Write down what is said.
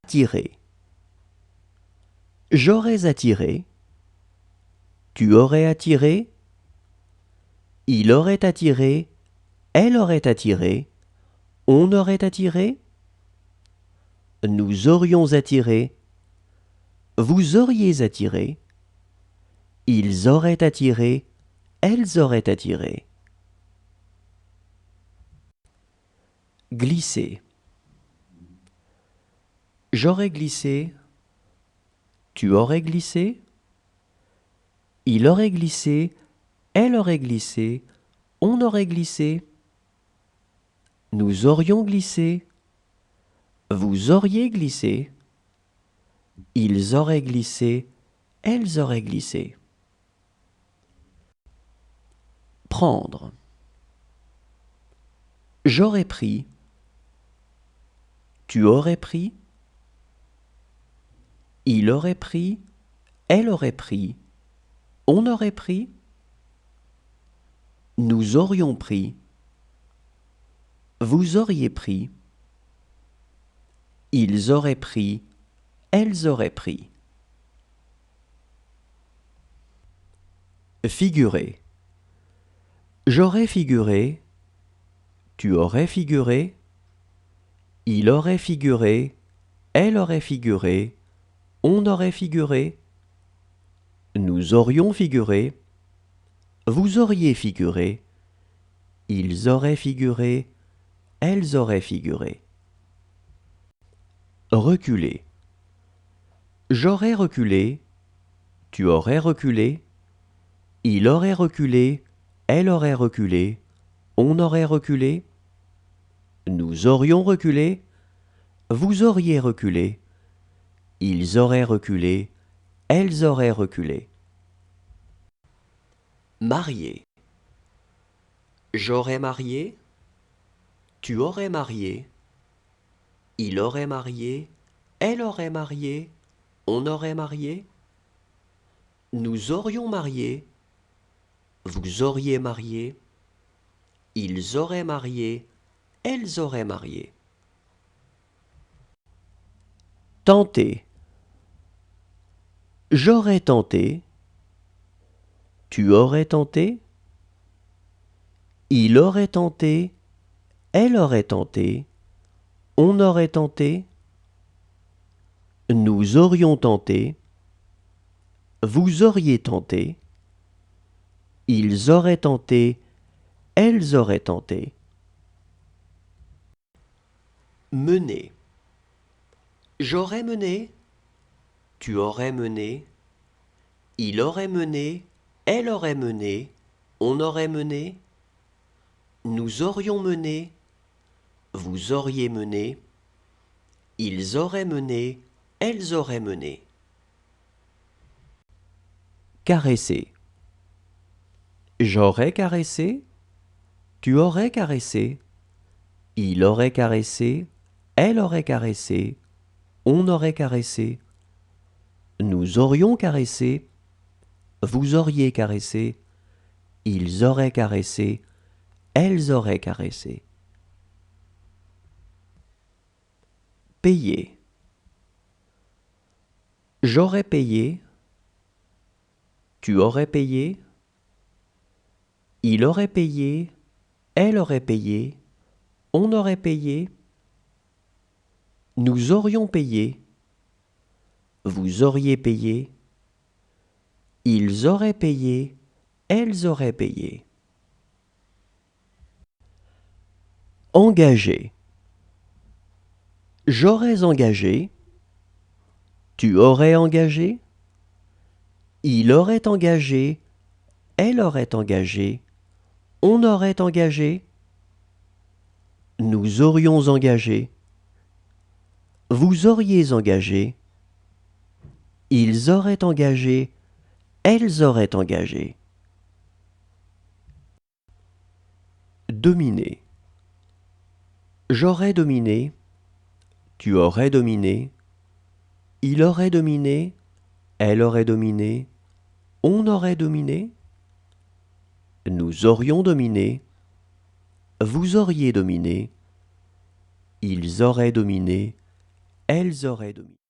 Attirer. J'aurais attiré. Tu aurais attiré. Il aurait attiré. Elle aurait attiré. On aurait attiré. Nous aurions attiré. Vous auriez attiré. Ils auraient attiré. Elles auraient attiré. Glisser. J'aurais glissé. Tu aurais glissé. Il aurait glissé. Elle aurait glissé. On aurait glissé. Nous aurions glissé. Vous auriez glissé. Ils auraient glissé. Elles auraient glissé. Prendre. J'aurais pris. Tu aurais pris. Il aurait pris. Elle aurait pris. On aurait pris. Nous aurions pris. Vous auriez pris. Ils auraient pris. Elles auraient pris. Figurer. J'aurais figuré. Tu aurais figuré. Il aurait figuré. Elle aurait figuré. On aurait figuré. Nous aurions figuré. Vous auriez figuré. Ils auraient figuré. Elles auraient figuré. Reculer. J'aurais reculé. Tu aurais reculé. Il aurait reculé. Elle aurait reculé. On aurait reculé. Nous aurions reculé. Vous auriez reculé. Ils auraient reculé. Elles auraient reculé. Marier. J'aurais marié. Tu aurais marié. Il aurait marié. Elle aurait marié. On aurait marié. Nous aurions marié. Vous auriez marié. Ils auraient marié. Elles auraient marié. Tenter. J'aurais tenté. Tu aurais tenté. Il aurait tenté. Elle aurait tenté. On aurait tenté. Nous aurions tenté. Vous auriez tenté. Ils auraient tenté. Elles auraient tenté. Mener. J'aurais mené. Tu aurais mené. Il aurait mené. Elle aurait mené. On aurait mené. Nous aurions mené. Vous auriez mené. Ils auraient mené. Elles auraient mené. Caresser. J'aurais caressé. Tu aurais caressé. Il aurait caressé. Elle aurait caressé. On aurait caressé. Nous aurions caressé. Vous auriez caressé. Ils auraient caressé. Elles auraient caressé. Payer. J'aurais payé. Tu aurais payé. Il aurait payé. Elle aurait payé. On aurait payé. Nous aurions payé. Vous auriez payé. Ils auraient payé. Elles auraient payé. Engager. J'aurais engagé. Tu aurais engagé. Il aurait engagé. Elle aurait engagé. On aurait engagé. Nous aurions engagé. Vous auriez engagé. Ils auraient engagé. Elles auraient engagé. Dominer. J'aurais dominé. Tu aurais dominé. Il aurait dominé. Elle aurait dominé. On aurait dominé. Nous aurions dominé. Vous auriez dominé. Ils auraient dominé. elles auraient dominé.